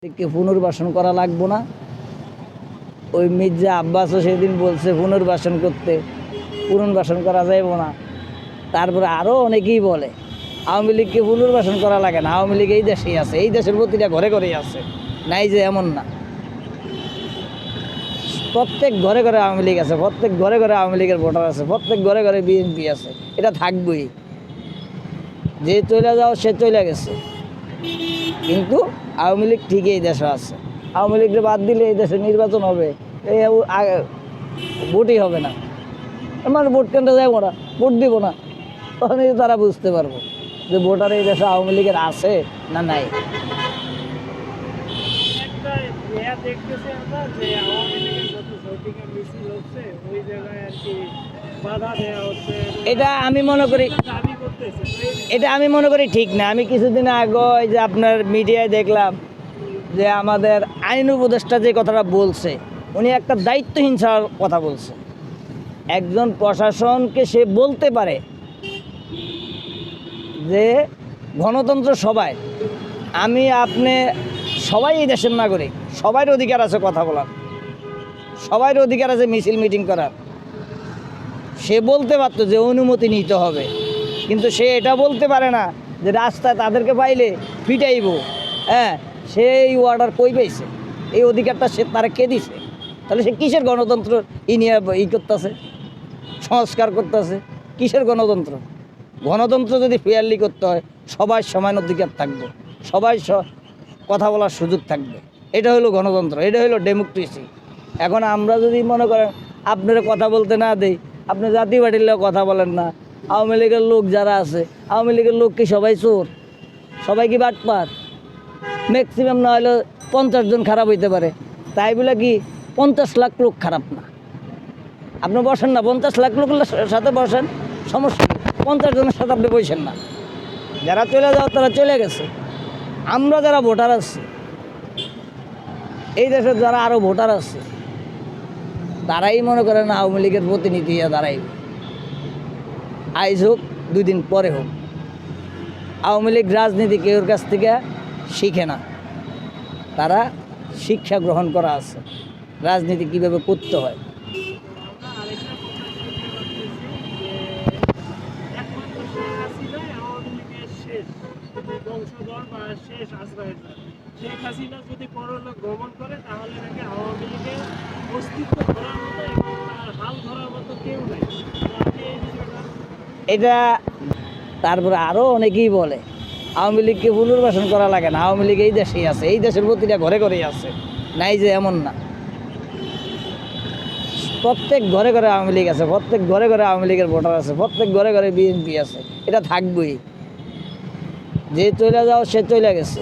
কে পুনর্বাসন করা লাগবো না। ওই মির্জা আব্বাসও সেদিন বলছে পুনর্বাসন করতে, পুনর্বাসন করা যাইব না। তারপরে আরও অনেকেই বলে আওয়ামী লীগকে পুনর্বাসন করা লাগে না, আওয়ামী লীগ এই দেশেই আছে, এই দেশের প্রতিটা ঘরে ঘরেই আছে, নাই যে এমন না। প্রত্যেক ঘরে ঘরে আওয়ামী লীগ আছে, প্রত্যেক ঘরে ঘরে আওয়ামী লীগের ভোটার আছে, প্রত্যেক ঘরে ঘরে বিএনপি আছে, এটা থাকবেই। যে চলে যাও সে চলে গেছে, কিন্তু আওয়ামী লীগ ঠিকই এই দেশে আছে। আওয়ামী লীগকে বাদ দিলে এই দেশে নির্বাচন হবে, এই ভোটই হবে না। মানে ভোট কেন্দ্রে যাবো না, ভোট দিব না, তখন তারা বুঝতে পারবো যে ভোটার এই দেশে আওয়ামী লীগের আছে না নাই। এটা আমি মনে করি ঠিক না। আমি কিছুদিন আগে যে আপনার মিডিয়ায় দেখলাম যে আমাদের আইন উপদেষ্টা যে কথাটা বলছে, উনি একটা দায়িত্বহীন ছাড়ার কথা বলছে। একজন প্রশাসনকে সে বলতে পারে যে গণতন্ত্র সবাই, আমি আপনি সবাই এই দেশের নাগরিক, সবার অধিকার আছে কথা বলার, সবার অধিকার আছে মিছিল মিটিং করার। সে বলতে পারতো যে অনুমতি নিতে হবে, কিন্তু সে এটা বলতে পারে না যে রাস্তায় তাদেরকে পাইলে পিটাইব। হ্যাঁ, সে এই অর্ডার কই পাইছে? এই অধিকারটা সে তারা কে দিছে? তাহলে সে কিসের গণতন্ত্র নিয়ে করতেছে, সংস্কার করতেছে? কিসের গণতন্ত্র? গণতন্ত্র যদি ফেয়ারলি করতে হয়, সবার সমান অধিকার থাকবে, সবাই কথা বলার সুযোগ থাকবে। এটা হলো গণতন্ত্র, এটা হলো ডেমোক্রেসি। এখন আমরা যদি মনে করেন আপনারা কথা বলতে না দেই, আপনি জাতীয় পার্টির লোক কথা বলেন না, আওয়ামী লীগের লোক যারা আছে, আওয়ামী লীগের লোক কি সবাই চোর? সবাই কি বাটপার? ম্যাক্সিমাম না হলে 50 জন খারাপ হইতে পারে, তাই বলে কি 50 লাখ লোক খারাপ না? আপনি বসেন না, 50 লাখ লোকের সাথে বসেন, সমস্যা নেই। 50 জনের সাথে আপনি বসেন না। যারা চলে যাও তারা চলে গেছে। আমরা যারা ভোটার আছি, এই দেশের যারা আরও ভোটার আছে, তারাই মনে করেন আওয়ামী লীগের প্রতিনিধি দাঁড়াইবে। আইজ হোক 2 দিন পরে হোক। আওয়ামী লীগ রাজনীতি কেউর কাছ থেকে শিখে না, তারা শিক্ষা গ্রহণ করা আছে রাজনীতি কিভাবে করতে হয়। শেখ হাসিনা যদি পরলোক গমন করে তাহলে নাকি আওয়ামী লীগের অস্তিত্ব ধরার মতো এবং হাল ধরার মতো কেউ নেই। এটা তারপরে আরও অনেকেই বলে আওয়ামী লীগকে পুনর্বাসন করা লাগে না, আওয়ামী লীগ এই দেশেই আছে, এই দেশের প্রতিটা ঘরে ঘরেই আছে, নাই যে এমন না। প্রত্যেক ঘরে ঘরে আওয়ামী লীগ আছে, প্রত্যেক ঘরে ঘরে আওয়ামী লীগের ভোটার আছে, প্রত্যেক ঘরে ঘরে বিএনপি আছে, এটা থাকবেই। যে চলে যাও সে চলে গেছে,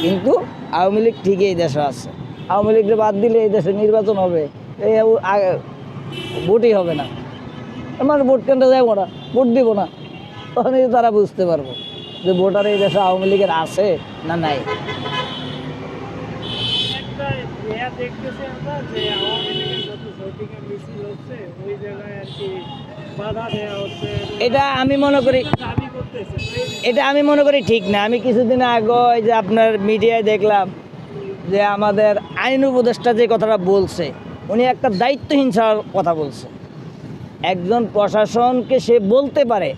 কিন্তু আওয়ামী লীগ ঠিকই এই দেশে আছে। আওয়ামী লীগকে বাদ দিলে এই দেশে নির্বাচন হবে, এই ভোটই হবে না। মানে ভোট কেন্দ্রে যাবো না, ভোট দিব না, তখন তারা বুঝতে পারবো যে ভোটার এই দেশে আওয়ামী লীগের আছে না নাই। এটা আমি মনে করি ঠিক না। আমি কিছুদিন আগে যে আপনার মিডিয়ায় দেখলাম যে আমাদের আইন উপদেষ্টা যে কথাটা বলছে, উনি একটা দায়িত্বহীন ছাড়ার কথা বলছে। একজন প্রশাসনকে সে বলতে পারে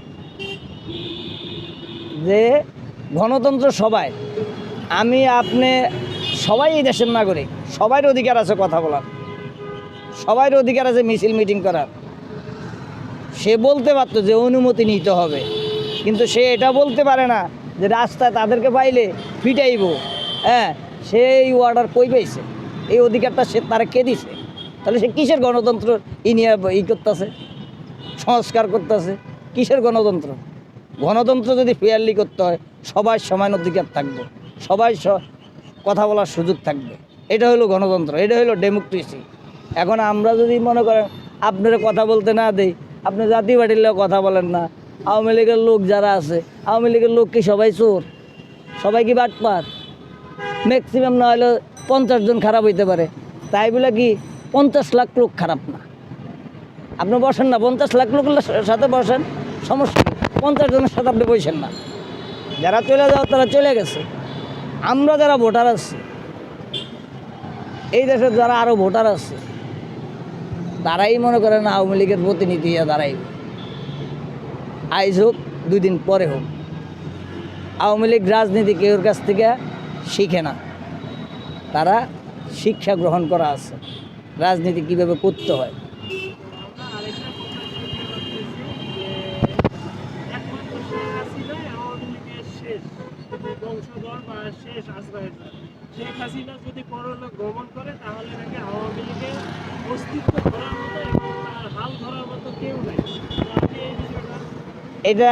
যে গণতন্ত্র সবাই, আমি আপনি সবাই এই দেশের নাগরিক, সবার অধিকার আছে কথা বলার, সবার অধিকার আছে মিছিল মিটিং করার। সে বলতে পারতো যে অনুমতি নিতে হবে, কিন্তু সে এটা বলতে পারে না যে রাস্তায় তাদেরকে পাইলে পিটাইব। হ্যাঁ, সে এই অর্ডার কই পাইছে? এই অধিকারটা সে তারা কে দিছে? তাহলে সে কিসের গণতন্ত্র নিয়ে করতেছে, সংস্কার করতেছে? কিসের গণতন্ত্র? গণতন্ত্র যদি ফেয়ারলি করতে হয়, সবার সমান অধিকার থাকবে, সবাই কথা বলার সুযোগ থাকবে। এটা হলো গণতন্ত্র, এটা হলো ডেমোক্রেসি। এখন আমরা যদি মনে করেন আপনারা কথা বলতে না দেই, আপনি জাতীয় পার্টির লোক কথা বলেন না, আওয়ামী লীগের লোক যারা আছে, আওয়ামী লীগের লোক কি সবাই চোর? সবাই কি বাটপার? ম্যাক্সিমাম না হলে 50 জন খারাপ হইতে পারে, তাই বলে কি 50 লাখ লোক খারাপ না? আপনি বসেন না, 50 লাখ লোকের সাথে বসেন, সমস্যা নেই। 50 জনের সাথে আপনি বসেন না। যারা চলে যাও তারা চলে গেছে। আমরা যারা ভোটার আছি, এই দেশের যারা আরও ভোটার আছে, তারাই মনে করেন আওয়ামী লীগের প্রতিনিধি হয়ে দাঁড়াইবে। আইজ হোক 2 দিন পরে হোক। আওয়ামী লীগ রাজনীতি কেউর কাছ থেকে শিখে না, তারা শিক্ষা গ্রহণ করা আছে রাজনীতি কিভাবে করতে হয়। আমরা আরেকটা কথা শুনতে পাচ্ছি যে একমাত্র শেখ হাসিনাই আওয়ামী লীগের শেষ বংশধর বা শেষ আশ্রয়স্থল। শেখ হাসিনা যদি পরলোক গমন করে তাহলে নাকি আওয়ামী লীগের অস্তিত্ব ধরার মতো এবং তার হাল ধরার মতো কেউ নেই। তো আপনি এই বিষয়টা এটা